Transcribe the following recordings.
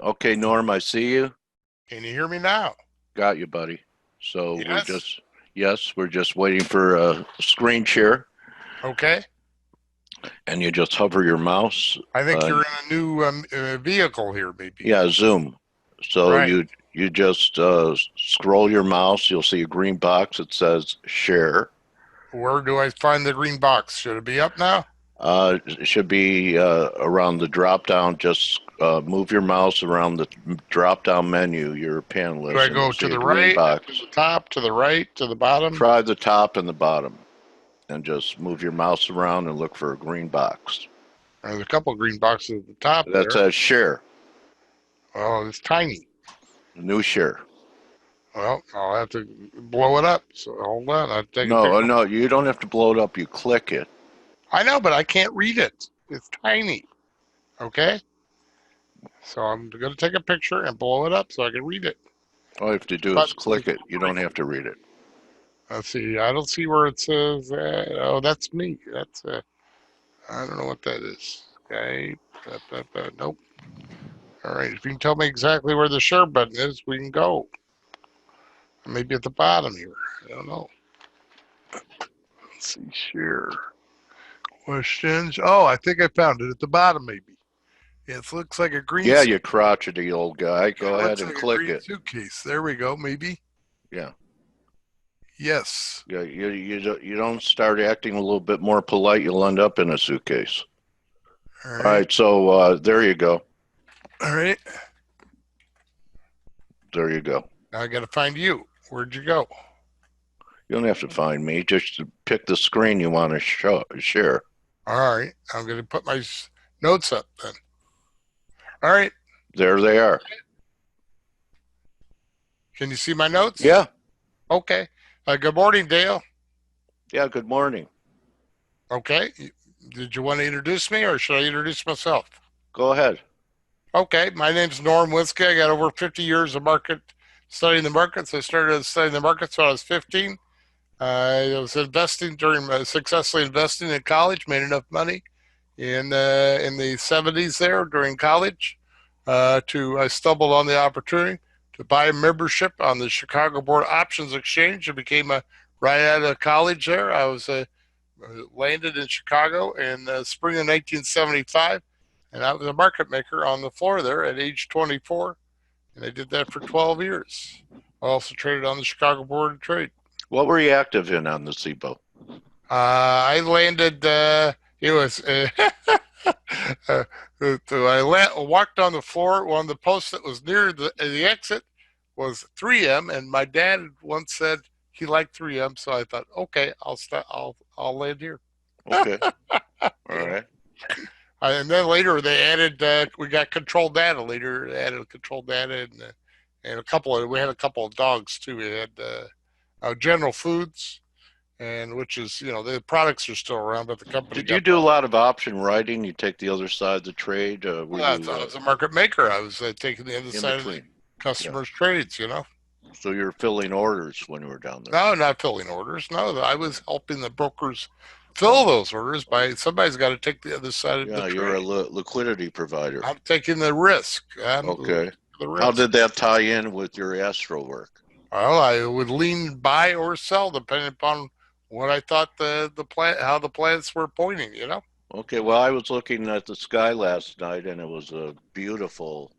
Okay, Norm, I see you. Can you hear me now? Got you, buddy. So Yes. we're just waiting for a screen share, Okay. and you just hover your mouse. I think Uh, you're in a new vehicle here, maybe. yeah, zoom. So Right. you just scroll your mouse. You'll see a green box that says share. Where do I find the green box? Should it be up now? It should be around the drop down. Just move your mouse around the drop down menu, your Do panelist, I and you'll go to see a the green right, to box. the top, to the right, to the bottom? Try the top and the bottom, and just move your mouse around and look for a green box There's a couple green boxes at the top that there. says share. Oh, it's tiny. New share. Well, I'll have to blow it up. So hold on. I'll take a No, picture. no, you don't have to blow it up. You click it. I know, but I can't read it. It's tiny. Okay. So I'm going to take a picture and blow it up so I can read it. All you have to do is But click it. You don't have to read it. let's see. I don't see where it says. Oh, that's me. That's I don't know what that is. Okay. Nope. All right. If you can tell me exactly where the share button is, we can go. Maybe at the bottom here. I don't know. Let's see. Share questions. Oh, I think I found it at the bottom. Maybe. It looks like a green. Yeah, you crotchety old guy. Go It ahead looks and like a click green it. suitcase. There we go. Maybe. Yeah. Yes. Yeah, you don't start acting a little bit more polite, you'll end up in a suitcase. All All right. right, so there you go. All right. There you go. Now I got to find you. Where'd you go? You don't have to find me. Just pick the screen you want to share. All right. I'm going to put my notes up then. All right. There they are. Can you see my notes? Yeah. Okay. Good morning, Dale. Yeah. Good morning. Okay. Did you want to introduce me or should I introduce myself? Go ahead. Okay. My name's Norm Witzke. I got over 50 years of studying the markets. I started studying the markets when I was 15. I was investing successfully investing in college, made enough money in the 70s there during college I stumbled on the opportunity to buy a membership on the Chicago Board Options Exchange and became a right out of college there. I was landed in Chicago in the spring of 1975, and I was a market maker on the floor there at age 24, and I did that for 12 years. I also traded on the Chicago Board of Trade. What were you active in on the SIBO? I landed. It was. Walked on the floor. One of the posts that was near the exit was 3M, and my dad once said he liked 3M, so I thought, okay, I'll land here. Okay. All right. And then later they added. We got control data. Later they added control data and we had a couple of dogs too. We had General Foods, and which is the products are still around, but the company. Did you do a lot of option writing? You take the other side of the trade? I was a market maker. I was taking the other in side between? of the customers' trades. So you're filling orders when you were down there? No, not filling orders. No, I was helping the brokers fill those orders by somebody's got to take the other side of the trade. You're a liquidity provider. I'm taking the risk. Okay. The risk. How did that tie in with your astro work? Well, I would lean buy or sell depending upon what I thought how the planets were pointing. Okay, well, I was looking at the sky last night, and it was a beautiful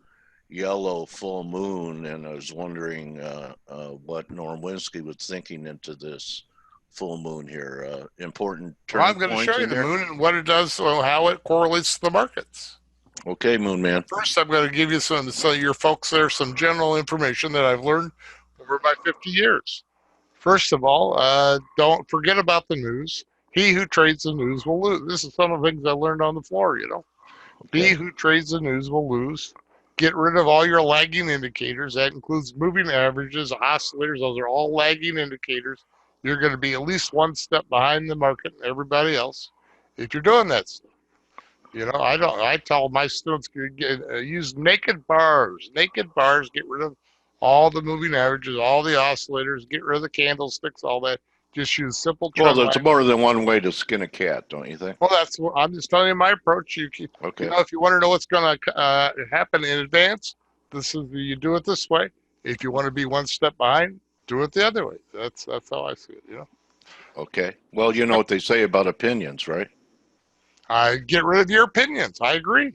yellow full moon, and I was wondering what Norm Winsky was thinking into this full moon here. Important turning I'm going to points show you in the there? moon and what it does, so how it correlates to the markets. Okay, Moon Man. First, I'm going to give you so your folks there some general information that I've learned over my 50 years. First of all, don't forget about the news. He who trades the news will lose. This is some of the things I learned on the floor, Okay. He who trades the news will lose. Get rid of all your lagging indicators. That includes moving averages, oscillators. Those are all lagging indicators. You're going to be at least one step behind the market and everybody else if you're doing that stuff. I tell my students use naked bars. Naked bars, get rid of all the moving averages, all the oscillators, get rid of the candlesticks, all that. Just use simple trend Well, there's lines. more than one way to skin a cat, don't you think? Well, that's what I'm just telling you my approach. Okay. If you want to know what's going to happen in advance, this is you do it this way. If you want to be one step behind, do it the other way. That's how I see it. Okay. Well, you know what they say about opinions, right? I get rid of your opinions. I agree.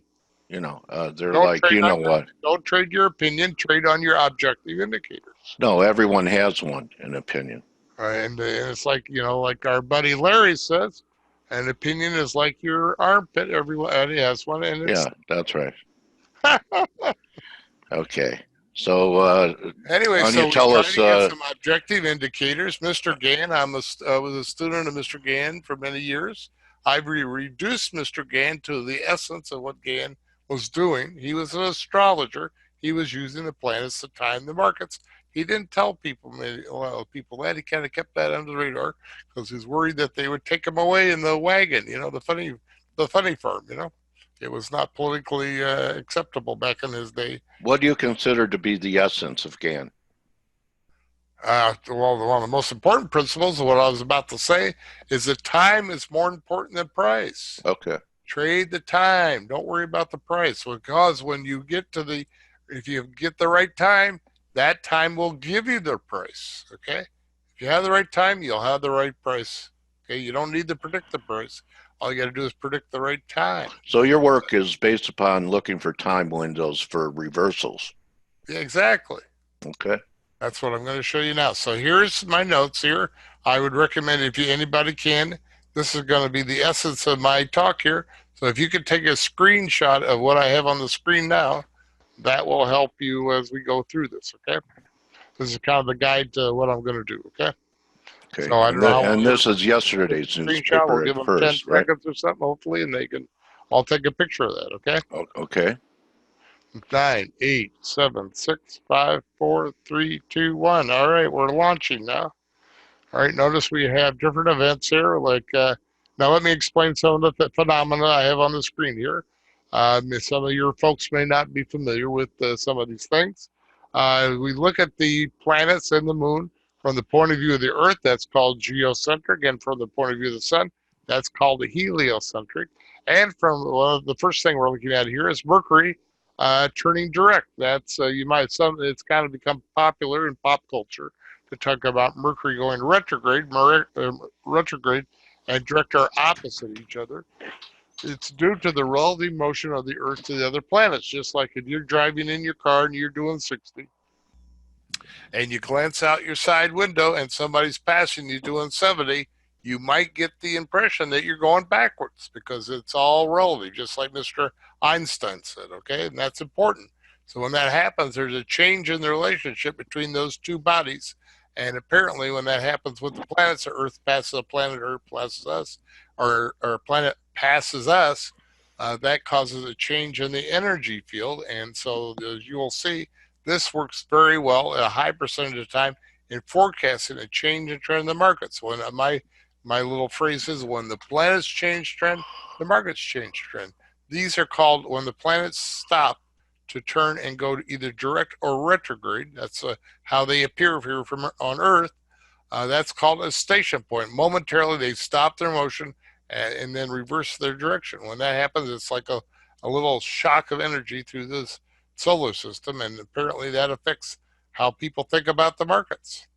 They're Don't like, trade you on know what? don't trade your opinion. Trade on your objective indicators. No, everyone has one, an opinion. And it's like like our buddy Larry says, an opinion is like your armpit. Everybody has one, and it's Yeah, that's right. Okay. So, anyway. why don't you So we tell try us, to get some objective indicators. Mr. Gann, I was a student of Mr. Gann for many years. I've reduced Mr. Gann to the essence of what Gann was doing. He was an astrologer. He was using the planets to time the markets. He didn't tell people, a lot of people that. He kind of kept that under the radar because he was worried that they would take him away in the wagon. The funny farm. It was not politically acceptable back in his day. what do you consider to be the essence of GAN? Well, one of the most important principles of what I was about to say is that time is more important than price. Okay. Trade the time. Don't worry about the price, because when you get to if you get the right time, that time will give you the price. Okay. If you have the right time, you'll have the right price. Okay. You don't need to predict the price. All you got to do is predict the right time. So your work is based upon looking for time windows for reversals. Yeah, exactly. Okay. That's what I'm going to show you now. So here's my notes here. I would recommend if anybody can, this is going to be the essence of my talk here. So if you could take a screenshot of what I have on the screen now, that will help you as we go through this, okay? This is kind of the guide to what I'm going to do, okay? Okay. So I don't know how And long this is the yesterday's screenshot. We'll newspaper give at them 10 first, right? seconds or something, hopefully, and I'll take a picture of that, okay? Okay. 9, 8, 7, 6, 5, 4, 3, 2, 1. All right, we're launching now. All right, notice we have different events here. Now let me explain some of the phenomena I have on the screen here. Some of your folks may not be familiar with some of these things. We look at the planets and the moon from the point of view of the Earth. That's called geocentric, and from the point of view of the Sun, that's called heliocentric. And the first thing we're looking at here is Mercury turning direct. It's kind of become popular in pop culture to talk about Mercury going retrograde, and direct are opposite each other. It's due to the relative motion of the Earth to the other planets. Just like if you're driving in your car and you're doing 60, and you glance out your side window and somebody's passing you doing 70, you might get the impression that you're going backwards because it's all relative, just like Mr. Einstein said, okay? And that's important. So when that happens, there's a change in the relationship between those two bodies. And apparently, when that happens with the planets, the Earth passes a planet, Earth passes us, or a planet passes us, that causes a change in the energy field. And so, as you will see, this works very well at a high percentage of the time in forecasting a change in trend in the markets. When my little phrase is, when the planets change trend, the markets change trend. These are called when the planets stop to turn and go to either direct or retrograde. That's how they appear here on Earth. That's called a station point. Momentarily, they stop their motion and then reverse their direction. When that happens, it's like a little shock of energy through this solar system, and apparently that affects how people think about the markets.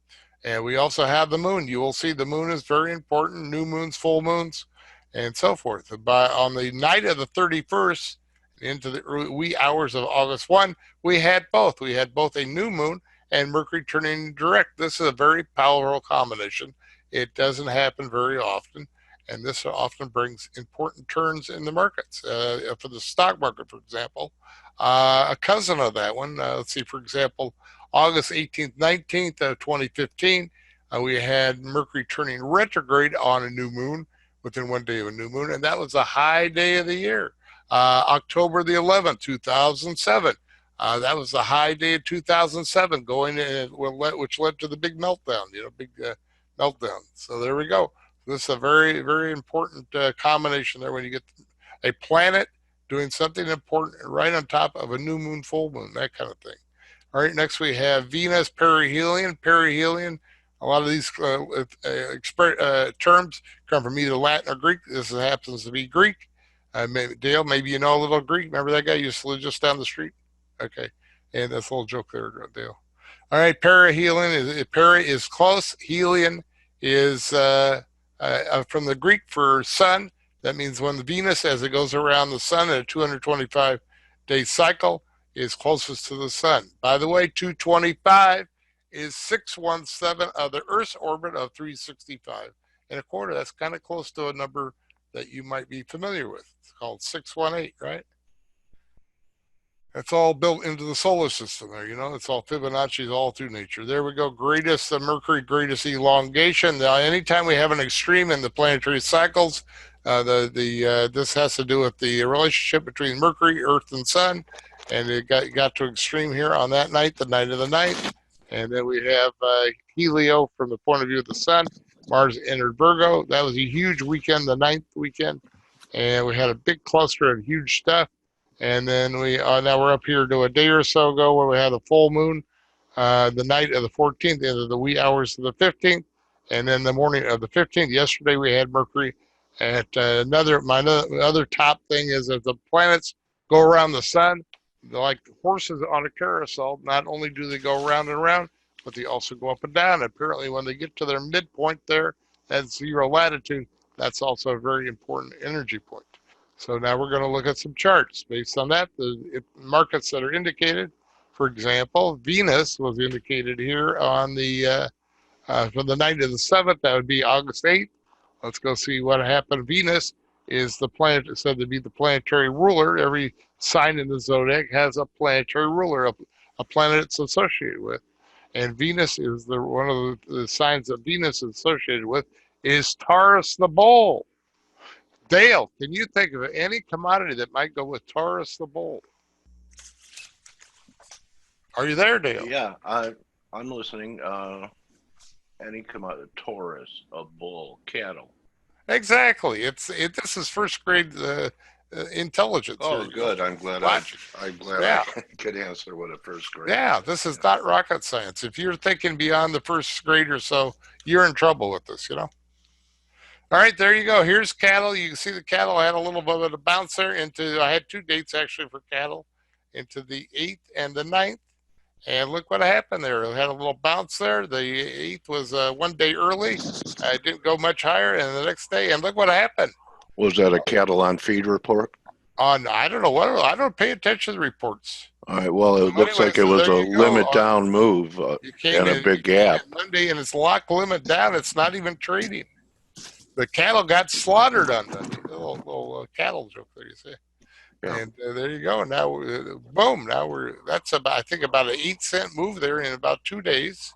And we also have the moon. You will see the moon is very important, new moons, full moons, and so forth. On the night of the 31st, into the wee hours of August 1, we had both. We had both a new moon and Mercury turning direct. This is a very powerful combination. It doesn't happen very often, and this often brings important turns in the markets. For the stock market, for example, a cousin of that one, let's see, for example, August 18th, 19th of 2015, we had Mercury turning retrograde on a new moon within one day of a new moon, and that was a high day of the year. October the 11th, 2007. That was the high day of 2007, which led to the big meltdown, meltdown. So there we go. This is a very, very important combination there when you get a planet doing something important right on top of a new moon, full moon, that kind of thing. All right, next we have Venus perihelion. Perihelion, a lot of these terms come from either Latin or Greek. This happens to be Greek. Dale, maybe you know a little Greek. Remember that guy used to live just down the street? Okay. And that's a little joke there, Dale. All right, para is close. Helion is from the Greek for sun. That means when the Venus, as it goes around the sun in a 225-day cycle, is closest to the sun. By the way, 225 is 617 of the Earth's orbit of 365 and a quarter. That's kind of close to a number that you might be familiar with. It's called 618, right? That's all built into the solar system there, it's all Fibonacci's all through nature. There we go. Greatest Mercury, greatest elongation. Now, anytime we have an extreme in the planetary cycles, this has to do with the relationship between Mercury, Earth, and Sun, and it got to extreme here on that night, the night of the ninth. And then we have Helio from the point of view of the Sun. Mars entered Virgo. That was a huge weekend, the ninth weekend, and we had a big cluster of huge stuff. And then now we're up here to a day or so ago where we had a full moon, the night of the 14th into the wee hours of the 15th, and then the morning of the 15th. Yesterday we had Mercury at my other top thing is that the planets go around the sun, they're like horses on a carousel. Not only do they go around and around, but they also go up and down. Apparently, when they get to their midpoint there at 0 latitude, that's also a very important energy point. So now we're going to look at some charts. Based on that, the markets that are indicated, for example, Venus was indicated here on the from the night of the 7th. That would be August 8th. Let's go see what happened. Venus is the planet said to be the planetary ruler. Every sign in the zodiac has a planetary ruler, a planet it's associated with. And Venus is one of the signs that Venus is associated with is Taurus the bull. Dale, can you think of any commodity that might go with Taurus the bull? Are you there, Dale? Yeah, I'm listening. Any commodity, Taurus, a bull, cattle. Exactly. This is first grade intelligence. Oh, good. I'm glad yeah. I could answer what a first grade. Yeah, this is not rocket science. If you're thinking beyond the first grade or so, you're in trouble with this, All right, there you go. Here's cattle. You can see the cattle had a little bit of a bounce there I had 2 dates actually for cattle, into the 8th and the 9th. And look what happened there. It had a little bounce there. The 8th was 1 day early. It didn't go much higher. And the next day, and look what happened. Was that a cattle on feed report? I don't know I don't pay attention to the reports. All right. Well, it looks like it was a limit down move and a big gap. Monday, and it's locked limit down. It's not even trading. The cattle got slaughtered on Monday. A little cattle joke there, you see. Yeah. And there you go. Now, boom. Now that's about, I think, about an 8-cent move there in about 2 days,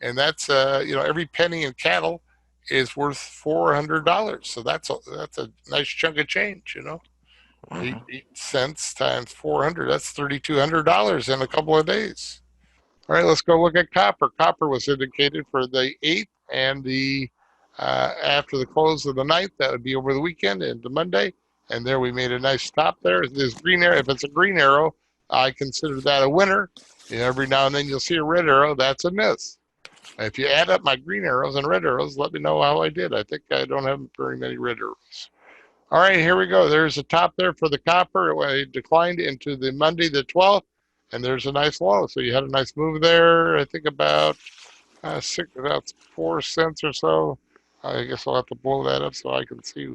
and that's every penny in cattle is worth $400. So that's a nice chunk of change, 8 cents times 400. That's $3,200 in a couple of days. All right, let's go look at copper. Copper was indicated for the 8th and the after the close of the 9th. That would be over the weekend into Monday. And there we made a nice stop there. This green arrow, if it's a green arrow, I consider that a winner. Every now and then you'll see a red arrow. That's a miss. If you add up my green arrows and red arrows, let me know how I did. I think I don't have very many red arrows. All right, here we go. There's a top there for the copper. It declined into the Monday the 12th, and there's a nice low. So you had a nice move there. I think about 4 cents or so. I guess I'll have to blow that up so I can see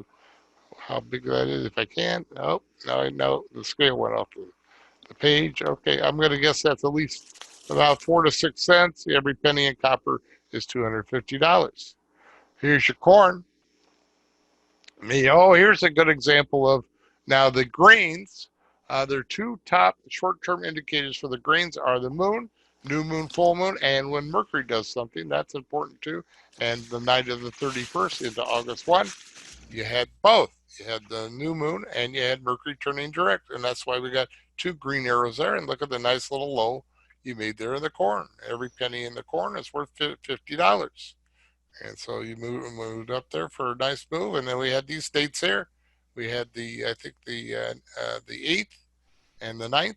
how big that is if I can. Oh, no, the scale went off the page. Okay, I'm going to guess that's at least about 4 to 6 cents. Every penny in copper is $250. Here's your corn. Here's a good example of, now the grains. There are 2 top short-term indicators for the grains are the moon, new moon, full moon, and when Mercury does something, that's important too. And the night of the 31st into August 1, you had both. You had the new moon and you had Mercury turning direct. And that's why we got 2 green arrows there. And look at the nice little low you made there in the corn. Every penny in the corn is worth $50. And so you moved up there for a nice move. And then we had these dates here. We had the 8th and the 9th.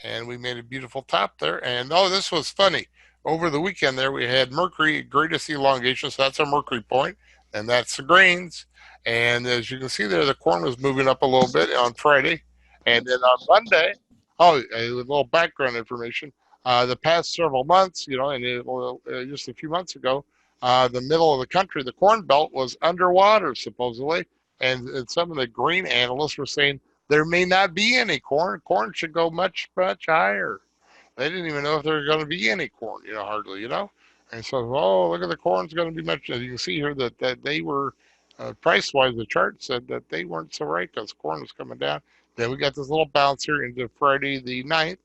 And we made a beautiful top there. And this was funny. Over the weekend there, we had Mercury, greatest elongation. So that's our Mercury point. And that's the grains. And as you can see there, the corn was moving up a little bit on Friday. And then on Monday, Oh, a little background information. The past several months, and just a few months ago, the middle of the country, the Corn Belt, was underwater supposedly, and some of the grain analysts were saying there may not be any corn. Corn should go much much higher. They didn't even know if there was going to be any corn, hardly. And so, oh, look at the corn's going to be much. You can see here that they were price wise. The chart said that they weren't so right because corn was coming down. Then we got this little bounce here into Friday the 9th.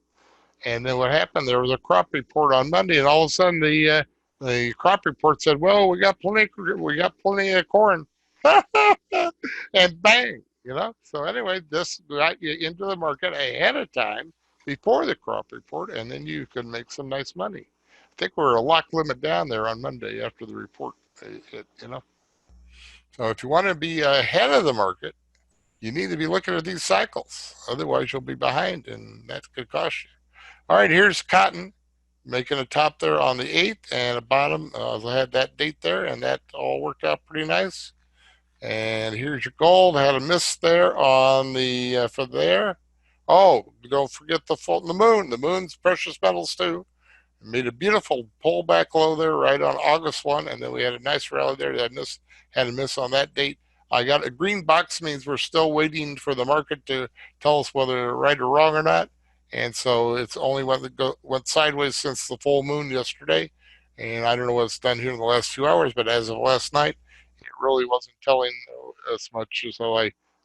And then what happened? There was a crop report on Monday, and all of a sudden the crop report said, "Well, we got plenty of corn," and bang, So anyway, this got you into the market ahead of time before the crop report, and then you could make some nice money. I think we're a lock limit down there on Monday after the report hit. So if you want to be ahead of the market, you need to be looking at these cycles. Otherwise, you'll be behind, and that could cost you. All right, here's cotton making a top there on the 8th and a bottom. I had that date there, and that all worked out pretty nice. And here's your gold. Had a miss there on the for there. Oh, don't forget the moon. The moon's precious metals too. Made a beautiful pullback low there right on August 1, and then we had a nice rally there. Had a miss on that date. I got a green box means we're still waiting for the market to tell us whether they're right or wrong or not. And so it's only went sideways since the full moon yesterday. And I don't know what it's done here in the last few hours, but as of last night, it really wasn't telling as much. So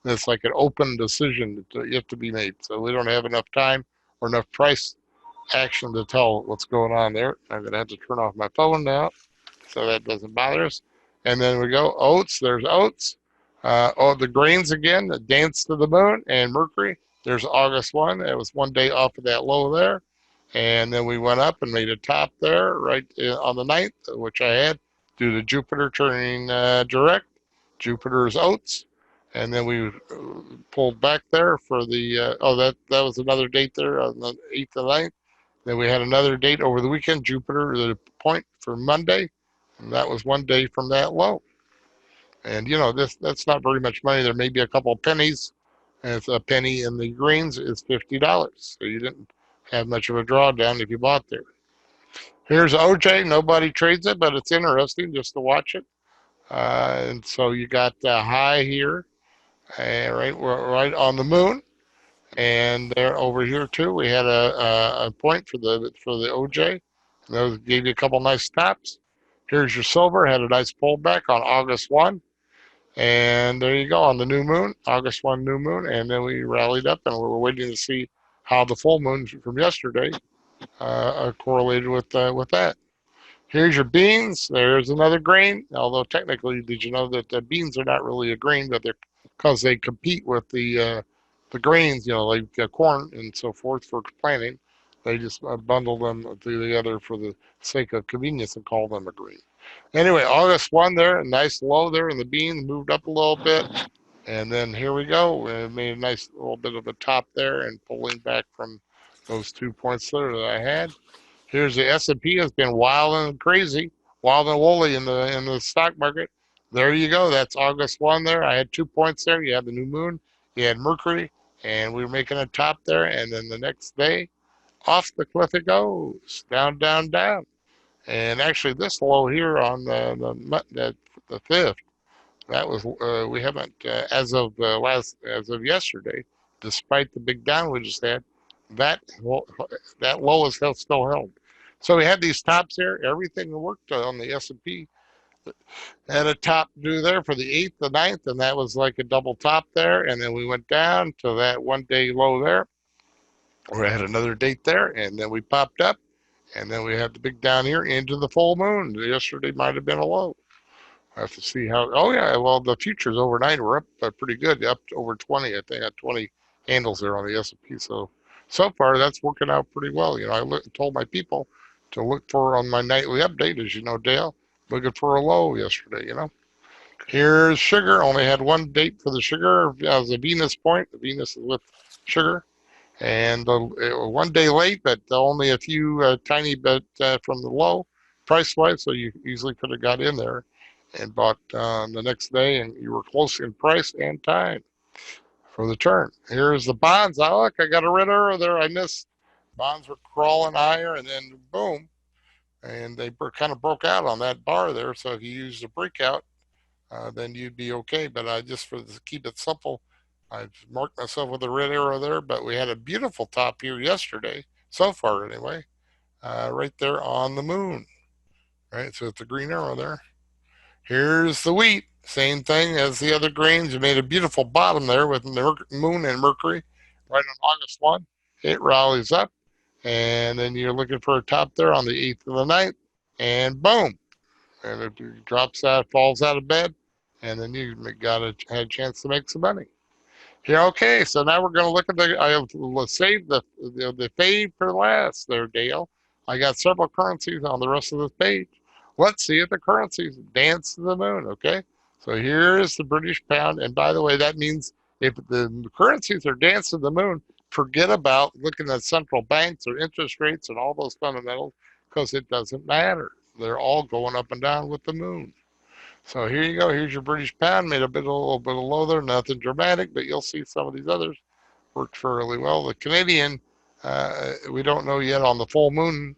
it's like an open decision that yet to be made. So we don't have enough time or enough price action to tell what's going on there. I'm going to have to turn off my phone now so that doesn't bother us. And then we go oats. There's oats. The grains again, the dance to the moon and Mercury. There's August 1. It was one day off of that low there. And then we went up and made a top there right on the 9th, which I had due to Jupiter turning direct. Jupiter's oats. And then we pulled back there for that was another date there on the 8th and 9th. Then we had another date over the weekend, Jupiter, the point for Monday, and that was one day from that low. And that's not very much money. There may be a couple of pennies. And it's a penny in the greens is $50. So you didn't have much of a drawdown if you bought there. Here's OJ. Nobody trades it, but it's interesting just to watch it. And so you got high here, right on the moon. And there over here too, we had a point for the OJ. And those gave you a couple nice stops. Here's your silver, had a nice pullback on August 1. And there you go on the new moon, August 1 new moon. And then we rallied up and we were waiting to see how the full moon from yesterday correlated with that. Here's your beans. There's another grain. Although technically, did you know that the beans are not really a grain, but they're because they compete with the grains, like corn and so forth for planting. They just bundle them together for the sake of convenience and call them a grain. Anyway, August 1 there, a nice low there, and the beans moved up a little bit. And then here we go. We made a nice little bit of a top there and pulling back from those 2 points there that I had. Here's the S&P has been wild and crazy, wild and woolly in the stock market. There you go. That's August 1 there. I had 2 points there. You had the new moon, you had Mercury, and we were making a top there. And then the next day, off the cliff it goes, down, down, down. And actually, this low here on the 5th, that was we haven't as of yesterday, despite the big down we just had, that that low is still held. So we had these tops here. Everything worked on the S&P. Had a top due there for the 8th, the 9th, and that was like a double top there. And then we went down to that one day low there. We had another date there, and then we popped up, and then we had the big down here into the full moon. Yesterday might have been a low. I have to see how. Oh yeah, well the futures overnight were up pretty good, up to over 20. I think I had 20 handles there on the S&P. So far that's working out pretty well. Told my people to look for on my nightly update, as you know, Dale, looking for a low yesterday. Here's sugar. Only had one date for the sugar as a Venus point. The Venus is with sugar, and one day late, but only a few tiny bit from the low price wise. So you easily could have got in there and bought the next day, and you were close in price and time. for the turn. Here's the bonds. Oh, look, I got a red arrow there. I missed. Bonds were crawling higher, and then boom, and they kind of broke out on that bar there. So if you use a breakout, then you'd be okay. But I just for to keep it simple, I've marked myself with a red arrow there. But we had a beautiful top here yesterday, so far anyway, right there on the moon. Right, so it's a green arrow there. Here's the wheat. Same thing as the other grains. You made a beautiful bottom there with the moon and Mercury right on August 1. It rallies up, and then you're looking for a top there on the 8th of the ninth, and boom. And it drops out, falls out of bed, and then you had a chance to make some money. Yeah, okay, so now we're going to look at the, I have saved the fade for last there, Dale. I got several currencies on the rest of this page. Let's see if the currencies dance to the moon, okay? So here's the British pound, and by the way, that means if the currencies are dancing to the moon, forget about looking at central banks or interest rates and all those fundamentals, because it doesn't matter. They're all going up and down with the moon. So here you go. Here's your British pound. Made a little bit of low there. Nothing dramatic, but you'll see some of these others worked fairly well. The Canadian, we don't know yet on the full moon.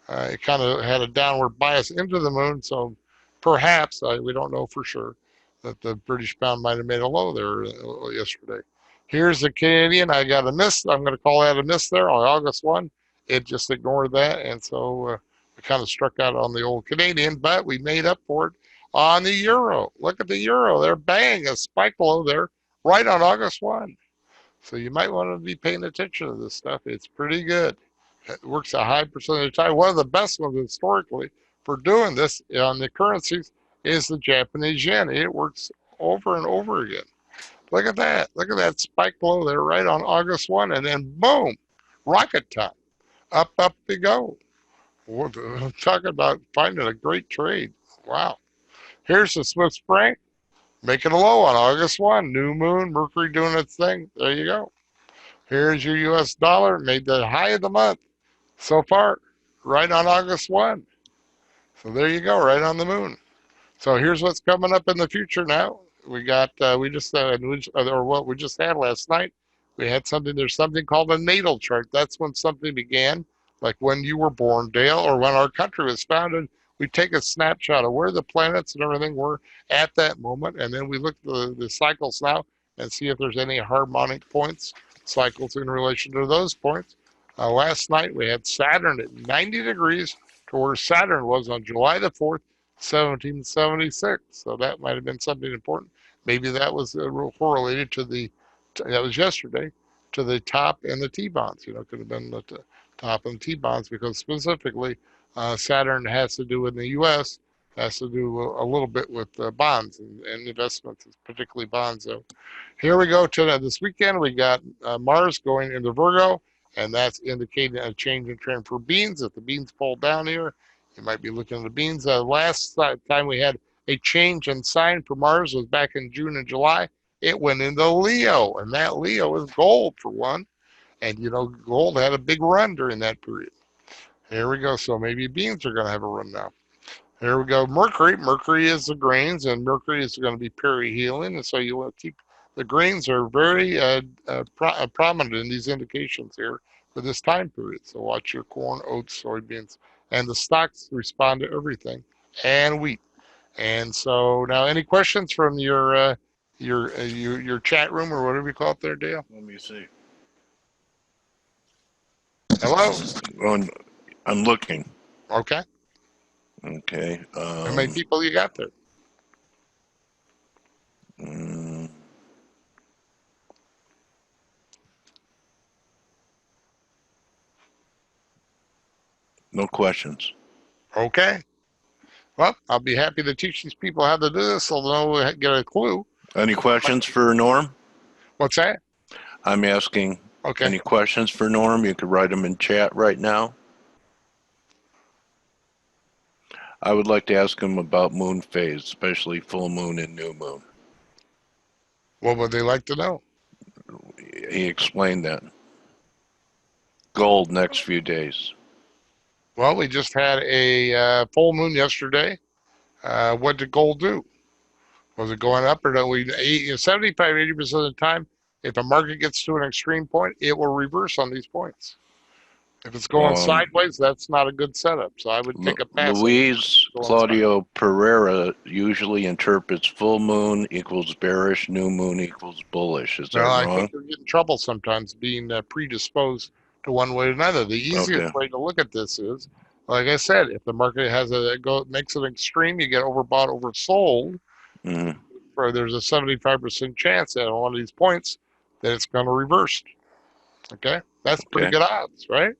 It kind of had a downward bias into the moon, so perhaps we don't know for sure that the British pound might have made a low there yesterday. Here's the Canadian. I got a miss. I'm going to call that a miss there on August 1. It just ignored that, and so we kind of struck out on the old Canadian, but we made up for it on the euro. Look at the euro there. Bang, a spike low there right on August 1. So you might want to be paying attention to this stuff. It's pretty good. It works a high percentage of the time. One of the best ones historically for doing this on the currencies is the Japanese yen. It works over and over again. Look at that. Look at that spike low there right on August 1. And then boom, rocket top. Up we go. Talking about finding a great trade. Wow. Here's the Swiss franc, making a low on August 1. New moon, Mercury doing its thing. There you go. Here's your US dollar, made the high of the month so far, right on August 1. So there you go, right on the moon. So here's what's coming up in the future now. We got, or what we just had last night, we had something, there's something called a natal chart. That's when something began, like when you were born, Dale, or when our country was founded. We take a snapshot of where the planets and everything were at that moment, and then we look at the cycles now and see if there's any harmonic points, cycles in relation to those points. Last night we had Saturn at 90 degrees to where Saturn was on July the 4th, 1776. So that might have been something important. Maybe that was correlated to that was yesterday, to the top and the T-bonds. You know, it could have been the top and T-bonds because specifically Saturn has to do in the U.S., has to do a little bit with bonds and investments, particularly bonds. So here we go to this weekend. We got Mars going into Virgo, and that's indicating a change in trend for beans. If the beans pull down here, you might be looking at the beans. Last time we had a change in sign for Mars was back in June and July. It went into Leo, and that Leo is gold for one. And, you know, gold had a big run during that period. Here we go. So maybe beans are going to have a run now. Here we go. Mercury. Mercury is the grains, and Mercury is going to be perihealing. And so you want to keep the grains are very prominent in these indications here for this time period. So watch your corn, oats, soybeans, and the stocks respond to everything, and wheat. And so now, any questions from your chat room or whatever you call it there, Dale? Let me see. Hello. I'm looking. Okay. Okay. How many people you got there? No questions. Okay. Well, I'll be happy to teach these people how to do this so they'll get a clue. Any questions for Norm? What's that? I'm asking. Okay. Any questions for Norm? You could write them in chat right now. I would like to ask him about moon phase, especially full moon and new moon. What would they like to know? He explained that. Gold next few days. Well, we just had a full moon yesterday. What did gold do? Was it going up or no? 75, 80% of the time, if a market gets to an extreme point, it will reverse on these points. If it's going Um, sideways, that's not a good setup. So I would take a pass on Luis going sideways. Claudio Pereira usually interprets full moon equals bearish, new moon equals bullish. Is that Well, I think wrong? you're getting trouble sometimes being predisposed to one way or another. The easiest Okay. way to look at this is, like I said, if the market has makes it extreme, you get overbought, oversold. Mm, For there's a 75% chance that on one of these points that it's going to reverse. Okay, that's pretty okay. good odds, right?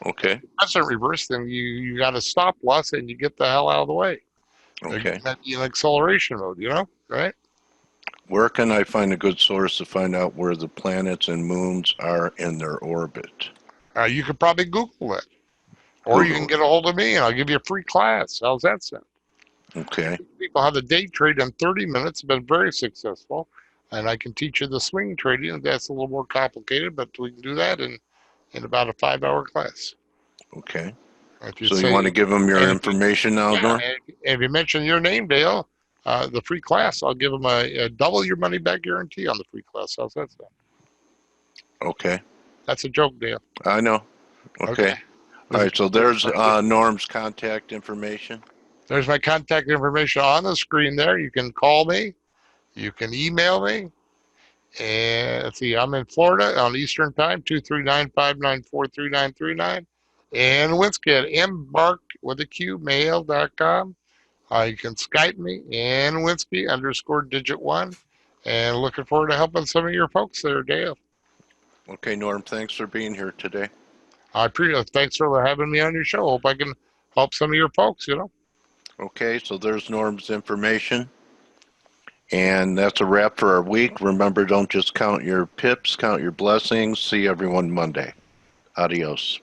If Okay. it doesn't reverse, then you got a stop loss and you get the hell out of the way. You Okay. might be in acceleration mode, right? Where can I find a good source to find out where the planets and moons are in their orbit? You could probably Google that, or you can Google get it. a hold of me and I'll give you a free class. How's that sound? Okay. People have the day trade in 30 minutes, been very successful, and I can teach you the swing trading. That's a little more complicated, but we can do that in about a 5 hour class. Okay. If you So you want to say, give them your and if you, information now, yeah, Norm? and if you mention your name, Dale, the free class, I'll give them a double your money back guarantee on the free class. How's that sound? Okay. That's a joke, Dale. I know. Okay. Okay. All This is right. So this is there's pretty good. Norm's contact information. There's my contact information on the screen there. You can call me. You can email me. And let's see, I'm in Florida on Eastern Time, 239-594-3939. And Winsky at embark with a Q mail.com. You can Skype me and Winsky underscore digit one. And looking forward to helping some of your folks there, Dale. Okay, Norm. Thanks for being here today. I appreciate it. Thanks for having me on your show. Hope I can help some of your folks. Okay. So there's Norm's information. And that's a wrap for our week. Remember, don't just count your pips, count your blessings. See everyone Monday. Adios.